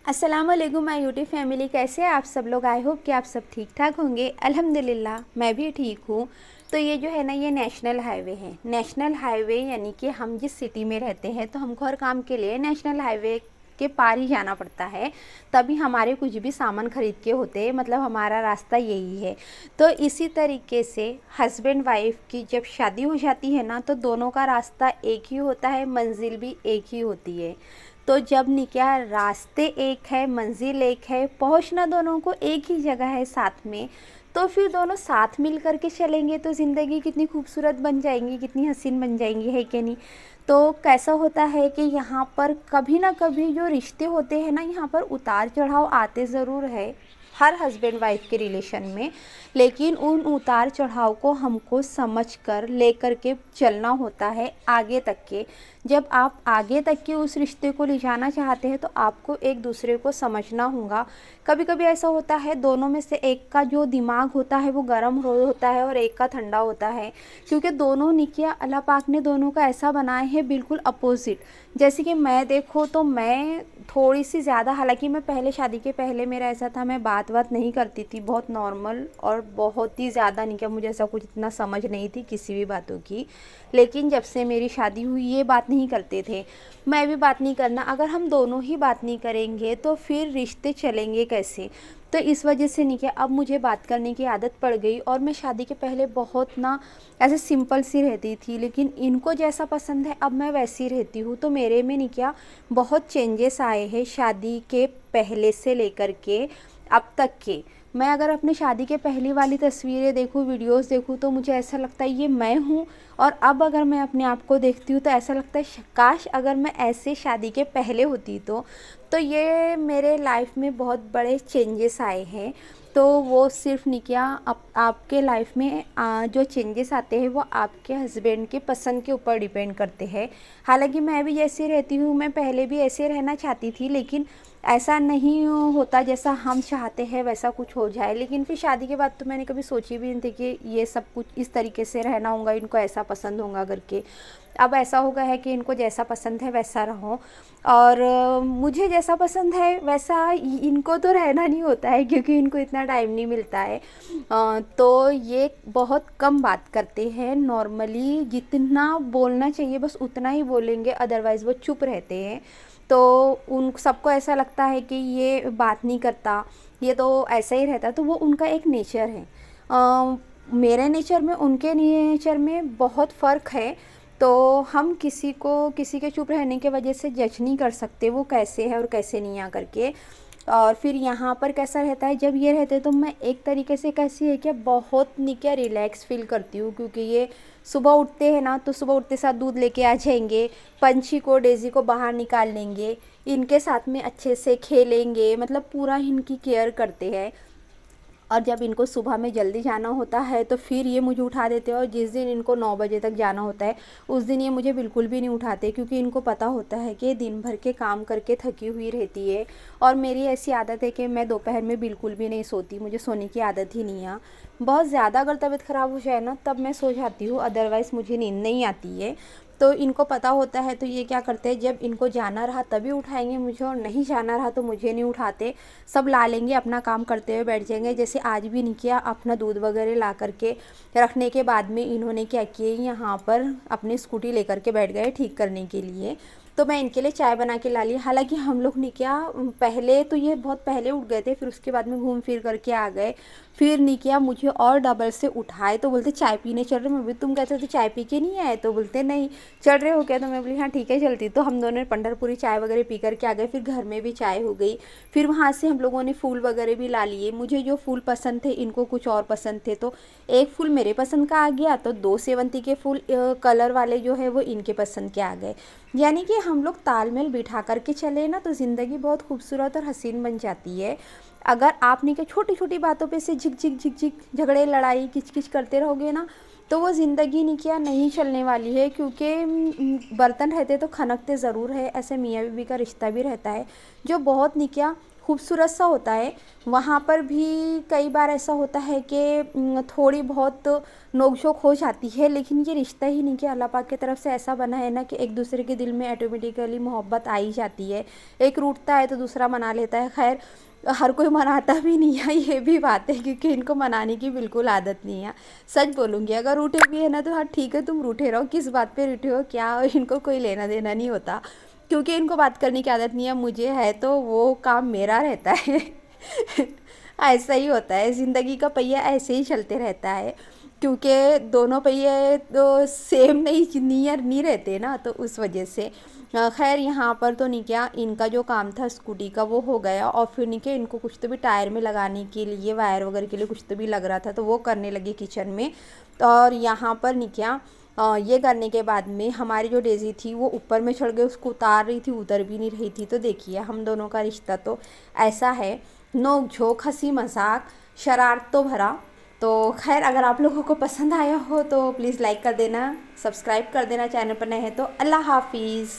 अस्सलामुअलैकुम my YouTube family, कैसे हैं आप सब लोग। आई होप कि आप सब ठीक ठाक होंगे। अल्हम्दुलिल्लाह मैं भी ठीक हूँ। तो ये जो है ना, ये नेशनल हाईवे है। नेशनल हाईवे यानी कि हम जिस सिटी में रहते हैं तो हमको हर काम के लिए नेशनल हाईवे के पार ही जाना पड़ता है, तभी हमारे कुछ भी सामान खरीद के होते हैं। मतलब हमारा रास्ता यही है। तो इसी तरीके से हस्बैंड वाइफ की जब शादी हो जाती है ना, तो दोनों का रास्ता एक ही होता है, मंजिल भी एक ही होती है। तो जब निकाह रास्ते एक है, मंजिल एक है, पहुंचना दोनों को एक ही जगह है साथ में, तो फिर दोनों साथ मिल करके चलेंगे तो ज़िंदगी कितनी खूबसूरत बन जाएंगी, कितनी हसीन बन जाएंगी, है कि नहीं। तो कैसा होता है कि यहाँ पर कभी ना कभी जो रिश्ते होते हैं ना, यहाँ पर उतार चढ़ाव आते ज़रूर है हर हस्बैंड वाइफ के रिलेशन में, लेकिन उन उतार चढ़ाव को हमको समझ कर ले कर के चलना होता है आगे तक के। जब आप आगे तक के उस रिश्ते को ले जाना चाहते हैं तो आपको एक दूसरे को समझना होगा। कभी कभी ऐसा होता है दोनों में से एक का जो दिमाग होता है वो गर्म होता है और एक का ठंडा होता है, क्योंकि दोनों निकिया अल्लाह पाक ने दोनों का ऐसा बनाए हैं बिल्कुल अपोजिट। जैसे कि मैं देखो तो मैं थोड़ी सी ज़्यादा, हालांकि मैं पहले शादी के पहले मेरा ऐसा था, मैं बात नहीं करती थी, बहुत नॉर्मल और बहुत ही ज़्यादा नहीं, क्या मुझे ऐसा कुछ इतना समझ नहीं थी किसी भी बातों की। लेकिन जब से मेरी शादी हुई ये बात नहीं करते थे, मैं भी बात नहीं करना। अगर हम दोनों ही बात नहीं करेंगे तो फिर रिश्ते चलेंगे कैसे। तो इस वजह से नहीं, क्या अब मुझे बात करने की आदत पड़ गई। और मैं शादी के पहले बहुत ना ऐसे सिंपल सी रहती थी, लेकिन इनको जैसा पसंद है अब मैं वैसी रहती हूँ। तो मेरे में नहीं, क्या बहुत चेंजेस आए हैं शादी के पहले से लेकर के अब तक के। मैं अगर अपनी शादी के पहली वाली तस्वीरें देखूँ, वीडियोस देखूँ, तो मुझे ऐसा लगता है ये मैं हूँ। और अब अगर मैं अपने आप को देखती हूँ तो ऐसा लगता है काश अगर मैं ऐसे शादी के पहले होती तो ये मेरे लाइफ में बहुत बड़े चेंजेस आए हैं। तो वो सिर्फ नहीं, क्या आपके लाइफ में जो चेंजेस आते हैं वो आपके हस्बैंड के पसंद के ऊपर डिपेंड करते हैं। हालांकि मैं भी जैसे रहती हूँ, मैं पहले भी ऐसे रहना चाहती थी, लेकिन ऐसा नहीं होता जैसा हम चाहते हैं वैसा कुछ हो जाए। लेकिन फिर शादी के बाद तो मैंने कभी सोची भी नहीं थी कि ये सब कुछ इस तरीके से रहना होगा, इनको ऐसा पसंद होगा करके। अब ऐसा हो गया है कि इनको जैसा पसंद है वैसा रहो, और मुझे जैसा पसंद है वैसा इनको तो रहना नहीं होता है, क्योंकि इनको इतना टाइम नहीं मिलता है। तो ये बहुत कम बात करते हैं। नॉर्मली जितना बोलना चाहिए बस उतना ही बोलेंगे, अदरवाइज़ वो चुप रहते हैं। तो उन सबको ऐसा लगता है कि ये बात नहीं करता, ये तो ऐसा ही रहता, तो वो उनका एक नेचर है। मेरे नेचर में उनके नेचर में बहुत फ़र्क है। तो हम किसी को किसी के चुप रहने के वजह से जज नहीं कर सकते वो कैसे है और कैसे नहीं आ करके। और फिर यहाँ पर कैसा रहता है, जब ये रहते तो मैं एक तरीके से कैसी है क्या बहुत नहीं, क्या रिलैक्स फील करती हूँ। क्योंकि ये सुबह उठते हैं ना, तो सुबह उठते साथ दूध लेके आ जाएंगे, पंछी को डेज़ी को बाहर निकाल लेंगे, इनके साथ में अच्छे से खेलेंगे, मतलब पूरा इनकी केयर करते हैं। और जब इनको सुबह में जल्दी जाना होता है तो फिर ये मुझे उठा देते हैं, और जिस दिन इनको 9 बजे तक जाना होता है उस दिन ये मुझे बिल्कुल भी नहीं उठाते, क्योंकि इनको पता होता है कि दिन भर के काम करके थकी हुई रहती है। और मेरी ऐसी आदत है कि मैं दोपहर में बिल्कुल भी नहीं सोती, मुझे सोने की आदत ही नहीं है। बहुत ज़्यादा अगर तबीयत ख़राब हो जाए ना तब मैं सो जाती हूँ, अदरवाइज़ मुझे नींद नहीं आती है। तो इनको पता होता है, तो ये क्या करते हैं, जब इनको जाना रहा तभी उठाएंगे मुझे, और नहीं जाना रहा तो मुझे नहीं उठाते। सब ला लेंगे, अपना काम करते हुए बैठ जाएंगे। जैसे आज भी नहीं, किया अपना दूध वगैरह ला करके रखने के बाद में इन्होंने क्या किए, यहाँ पर अपनी स्कूटी लेकर के बैठ गए ठीक करने के लिए। तो मैं इनके लिए चाय बना के ला ली। हालांकि हम लोग ने क्या पहले तो ये बहुत पहले उठ गए थे, फिर उसके बाद में घूम फिर करके आ गए। फिर नहीं किया, मुझे और डबल से उठाए, तो बोलते चाय पीने चल रहे। मैं भी, तुम कहते थे चाय पी के नहीं आए, तो बोलते नहीं चल रहे हो क्या। तो मैं बोली हाँ ठीक है चलती। तो हम दोनों ने पंढरपुरी चाय वगैरह पी करके आ गए, फिर घर में भी चाय हो गई। फिर वहाँ से हम लोगों ने फूल वगैरह भी ला लिए। मुझे जो फूल पसंद थे इनको कुछ और पसंद थे, तो एक फूल मेरे पसंद का आ गया, तो 2 सेवंती के फूल कलर वाले जो है वो इनके पसंद के आ गए। यानी कि हम लोग तालमेल बिठा करके चले ना तो ज़िंदगी बहुत खूबसूरत और हसीन बन जाती है। अगर आपने क्या छोटी छोटी बातों पे से झिक झिक झिक झिक झगड़े लड़ाई किच किच करते रहोगे ना, तो वो ज़िंदगी निकिया नहीं चलने वाली है, क्योंकि बर्तन रहते तो खनकते ज़रूर है। ऐसे मियाँ बीवी का रिश्ता भी रहता है जो बहुत निकिया खूबसूरत सा होता है। वहाँ पर भी कई बार ऐसा होता है कि थोड़ी बहुत नोक-झोंक हो जाती है, लेकिन ये रिश्ता ही नहीं कि अल्लाह पाक की तरफ से ऐसा बना है ना कि एक दूसरे के दिल में ऑटोमेटिकली मोहब्बत आ ही जाती है। एक रूठता है तो दूसरा मना लेता है। खैर, हर कोई मनाता भी नहीं है, ये भी बात है, क्योंकि इनको मनाने की बिल्कुल आदत नहीं है। सच बोलूँगी, अगर रूठे भी है ना तो हाँ ठीक है, तुम रूठे रहो, किस बात पे रूठे हो क्या, इनको कोई लेना देना नहीं होता, क्योंकि इनको बात करने की आदत नहीं है। मुझे है तो वो काम मेरा रहता है। ऐसा ही होता है, ज़िंदगी का पहिया ऐसे ही चलते रहता है, क्योंकि दोनों पहिए तो सेम नहीं नियर नहीं रहते ना, तो उस वजह से खैर यहाँ पर तो नहीं क्या, इनका जो काम था स्कूटी का वो हो गया, और फिर नहीं क्या इनको कुछ तो भी टायर में लगाने के लिए, वायर वगैरह के लिए कुछ तो भी लग रहा था, तो वो करने लगे किचन में। और यहाँ पर नहीं क्या, ये करने के बाद में हमारी जो डेज़ी थी वो ऊपर में चढ़ गई, उसको उतार रही थी, उतर भी नहीं रही थी। तो देखिए हम दोनों का रिश्ता तो ऐसा है, नोक झोंक, हंसी मजाक, शरारत तो भरा। तो खैर, अगर आप लोगों को पसंद आया हो तो प्लीज़ लाइक कर देना, सब्सक्राइब कर देना, चैनल पर नए हैं तो। अल्लाह हाफिज़।